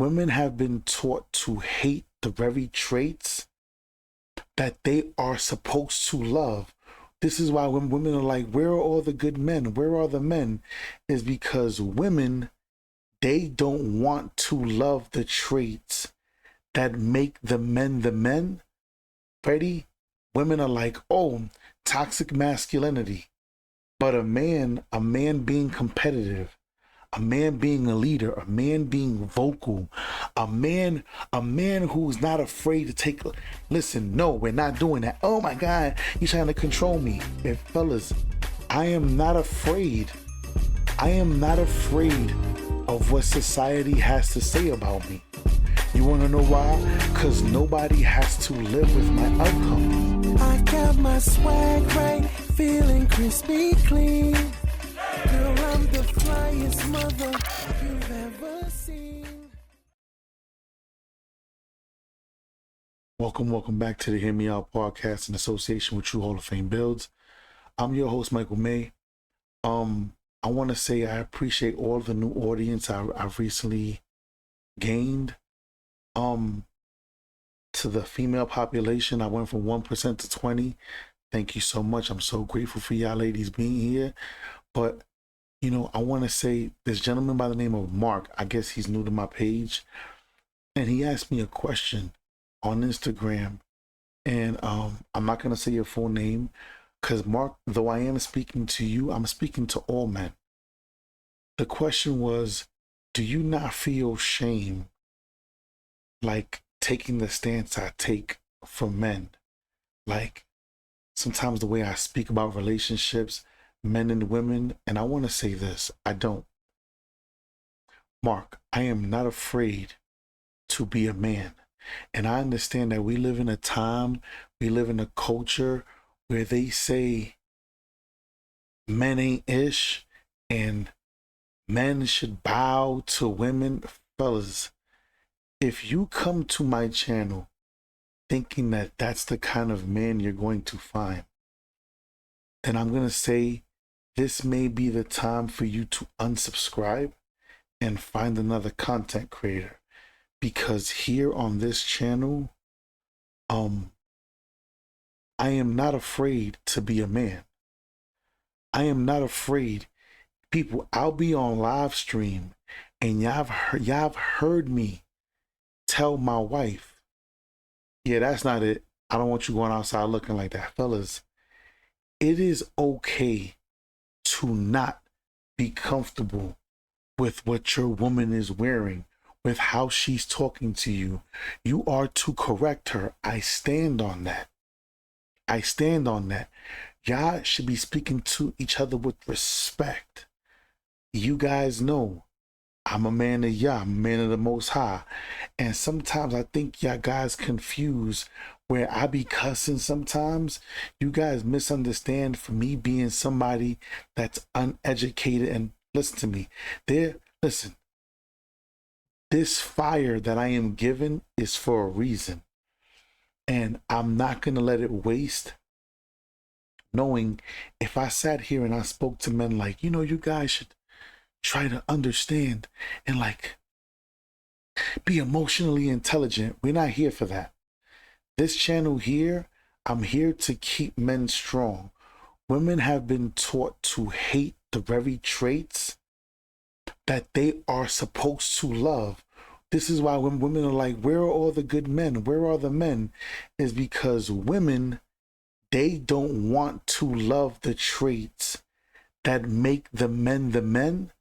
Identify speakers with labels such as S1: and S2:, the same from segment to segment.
S1: Women have been taught to hate the very traits that they are supposed to love. This is why when women are like, where are all the good men? Where are the men? Is because women, they don't want to love the traits that make the men the men. Freddie, women are like, oh, toxic masculinity. But a man being competitive, a man being a leader, a man being vocal, a man who's not afraid to take. Listen, no, we're not doing that. Oh my God, he's trying to control me. And fellas, I am not afraid. I am not afraid of what society has to say about me. You want to know why? Because nobody has to live with my outcome.
S2: I got my swag right, feeling crispy clean. Girl, I'm the flyest mother you've ever seen.
S1: Welcome back to the Hear Me Out podcast in association with True Hall of Fame Builds. I'm your host, Michael May. I want to say I appreciate all the new audience I've recently gained. To the female population, I went from 1% to 20. Thank you so much. I'm so grateful for y'all ladies being here. But, I want to say this gentleman by the name of Mark, I guess he's new to my page, and he asked me a question on Instagram. And I'm not going to say your full name because, Mark, though I am speaking to you, I'm speaking to all men. The question was, do you not feel shame like taking the stance I take for men? Like sometimes the way I speak about relationships, men and women, and I want to say this, I don't. Mark, I am not afraid to be a man. And I understand that we live in a time, we live in a culture where they say men ain't ish and men should bow to women. Fellas, if you come to my channel thinking that that's the kind of man you're going to find, then I'm going to say this may be the time for you to unsubscribe and find another content creator. Because here on this channel, I am not afraid to be a man. I am not afraid. People, I'll be on live stream and y'all have heard me tell my wife, yeah, that's not it. I don't want you going outside looking like that. Fellas, it is okay to not be comfortable with what your woman is wearing, with how she's talking to you. You are to correct her. I stand on that. I stand on that. Y'all should be speaking to each other with respect. You guys know I'm a man of Yah, I'm a man of the Most High. And sometimes I think y'all guys confuse where I be cussing sometimes. You guys misunderstand for me being somebody that's uneducated. And listen to me. Listen. This fire that I am given is for a reason. And I'm not going to let it waste. Knowing if I sat here and I spoke to men like, you guys should try to understand and like be emotionally intelligent. We're not here for that. This channel here, I'm here to keep men strong. Women have been taught to hate the very traits that they are supposed to love. This is why when women are like, where are all the good men? Where are the men? Is because women, they don't want to love the traits that make the men the men.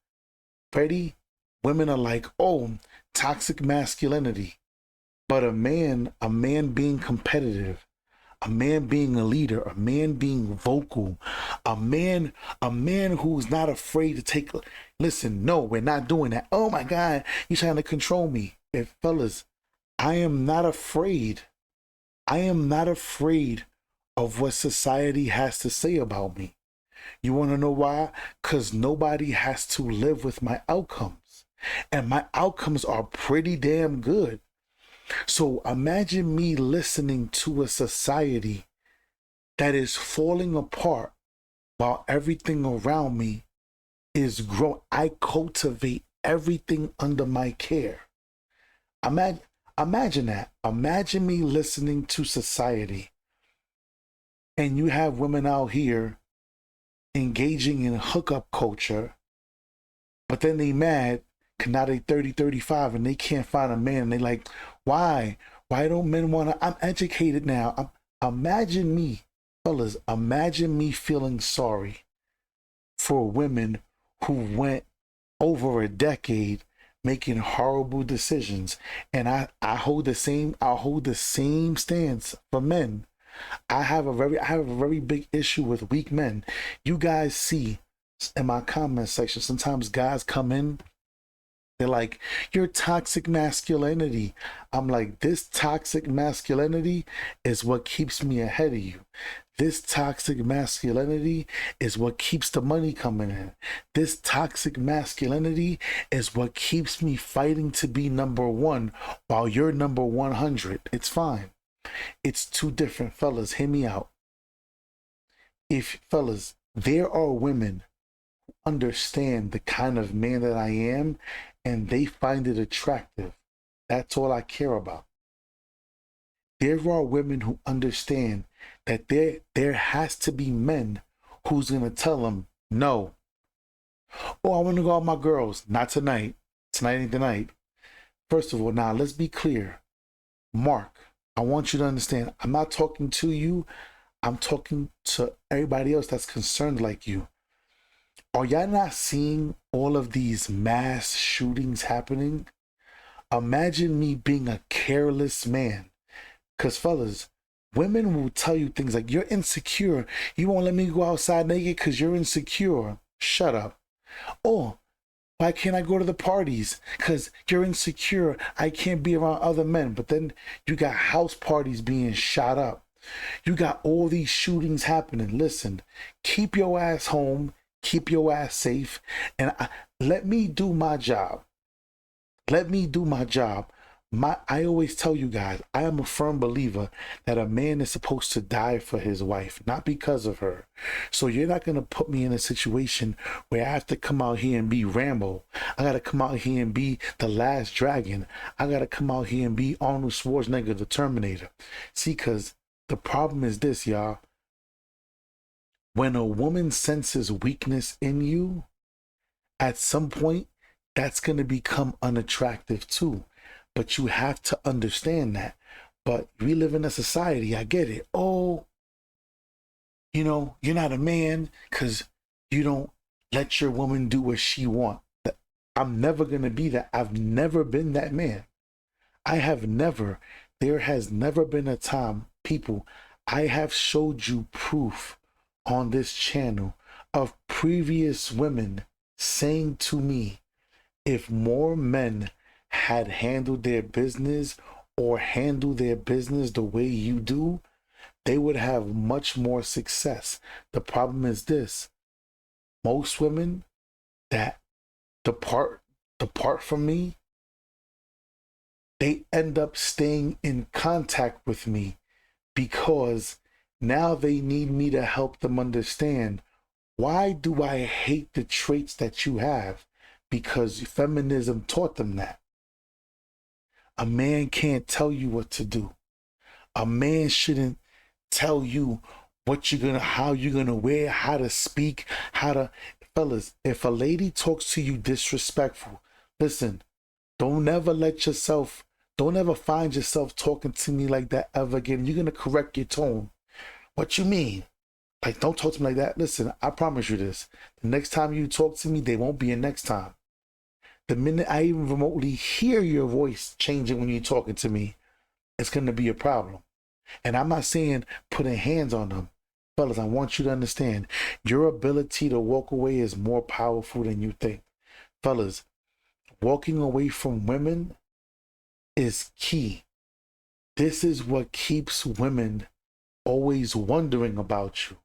S1: Freddie, women are like, oh, toxic masculinity. But a man being competitive, a man being a leader, a man being vocal, a man who's not afraid to take. Listen, no, we're not doing that. Oh my God, he's trying to control me. And fellas, I am not afraid. I am not afraid of what society has to say about me. You want to know why? Because nobody has to live with my outcomes. And my outcomes are pretty damn good. So imagine me listening to a society that is falling apart while everything around me is growing. I cultivate everything under my care. Imagine, imagine that. Imagine me listening to society, and you have women out here engaging in hookup culture, but then they mad because now they 30, 35, and they can't find a man. And they like, why? Why don't men want to? I'm educated now. Imagine me, fellas, imagine me feeling sorry for women who went over a decade making horrible decisions. And I hold the same stance for men. I have a very big issue with weak men. You guys see in my comment section, sometimes guys come in, they're like, "Your toxic masculinity." I'm like, this toxic masculinity is what keeps me ahead of you. This toxic masculinity is what keeps the money coming in. This toxic masculinity is what keeps me fighting to be number one while you're number 100. It's fine. It's two different. Fellas, hear me out. Fellas, there are women who understand the kind of man that I am and they find it attractive. That's all I care about. There are women who understand that there has to be men who's going to tell them, no. Oh, I want to go out with my girls. Not tonight. Tonight ain't the night. First of all, now let's be clear. Mark, I want you to understand, I'm not talking to you. I'm talking to everybody else that's concerned like you. Are y'all not seeing all of these mass shootings happening? Imagine me being a careless man. Because fellas, women will tell you things like, you're insecure. You won't let me go outside naked because you're insecure. Shut up. Or, why can't I go to the parties? Because you're insecure. I can't be around other men. But then you got house parties being shot up. You got all these shootings happening. Listen, keep your ass home. Keep your ass safe. And let me do my job. Let me do my job. I always tell you guys, I am a firm believer that a man is supposed to die for his wife, not because of her. So you're not going to put me in a situation where I have to come out here and be Rambo. I got to come out here and be the Last Dragon. I got to come out here and be Arnold Schwarzenegger, the Terminator. See, because the problem is this, y'all. When a woman senses weakness in you, at some point, that's going to become unattractive too. But you have to understand that. But we live in a society, I get it. Oh, you're not a man because you don't let your woman do what she wants. I'm never going to be that. I've never been that man. There has never been a time, people, I have showed you proof on this channel of previous women saying to me, if more men had handled their business or handle their business the way you do, they would have much more success. The problem is this: most women that depart from me, they end up staying in contact with me because now they need me to help them understand, why do I hate the traits that you have? Because feminism taught them that. A man can't tell you what to do. A man shouldn't tell you how you're gonna wear, how to speak, fellas, if a lady talks to you disrespectful, listen, don't ever find yourself talking to me like that ever again. You're gonna correct your tone. What you mean? Like, don't talk to me like that. Listen, I promise you this. The next time you talk to me, there won't be a next time. The minute I even remotely hear your voice changing when you're talking to me, it's going to be a problem. And I'm not saying putting hands on them. Fellas, I want you to understand, your ability to walk away is more powerful than you think. Fellas, walking away from women is key. This is what keeps women always wondering about you.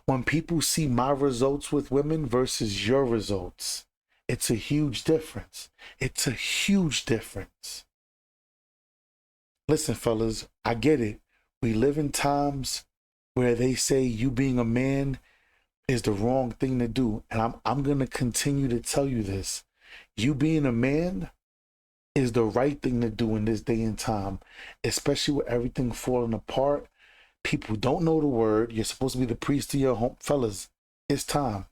S1: When people see my results with women versus your results, it's a huge difference. It's a huge difference. Listen, fellas, I get it. We live in times where they say you being a man is the wrong thing to do. And I'm going to continue to tell you this. You being a man is the right thing to do in this day and time, especially with everything falling apart. People don't know the word. You're supposed to be the priest to your home. Fellas, it's time.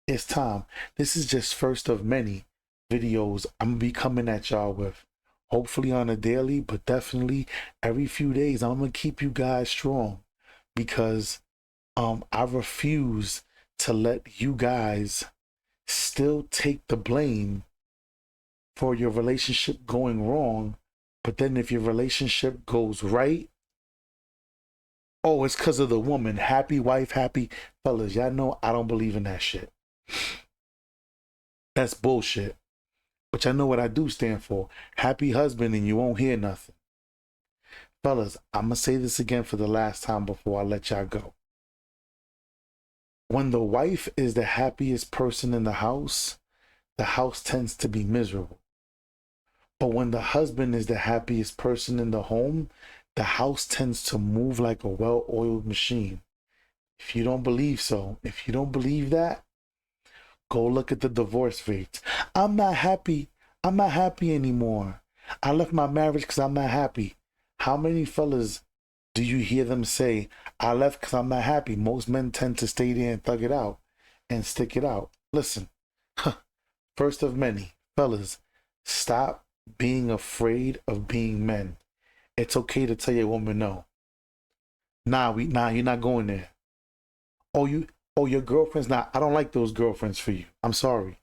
S1: It's time. This is just first of many videos I'm gonna be coming at y'all with. Hopefully on a daily, but definitely every few days. I'm gonna keep you guys strong because I refuse to let you guys still take the blame for your relationship going wrong. But then if your relationship goes right, oh, it's because of the woman. Happy wife, happy fellas. Y'all know I don't believe in that shit. That's bullshit. But y'all know what I do stand for. Happy husband, and you won't hear nothing. Fellas, I'm going to say this again for the last time before I let y'all go. When the wife is the happiest person in the house tends to be miserable. But when the husband is the happiest person in the home, the house tends to move like a well-oiled machine. If you don't believe so, if you don't believe that, go look at the divorce rates. I'm not happy. I'm not happy anymore. I left my marriage because I'm not happy. How many fellas do you hear them say, I left because I'm not happy? Most men tend to stay there and thug it out and stick it out. Listen, first of many, fellas, stop being afraid of being men. It's okay to tell your woman no. Nah, you're not going there. Oh, your girlfriend's not. I don't like those girlfriends for you. I'm sorry.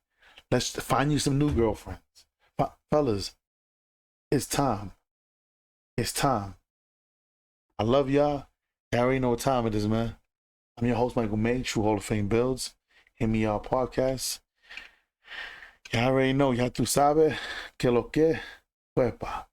S1: Let's find you some new girlfriends. Fellas, it's time. It's time. I love y'all. Y'all already know what time it is, man. I'm your host, Michael May, True Hall of Fame Builds. Hit me y'all podcast. Y'all already know. Y'all tú sabe que lo que. Huepa.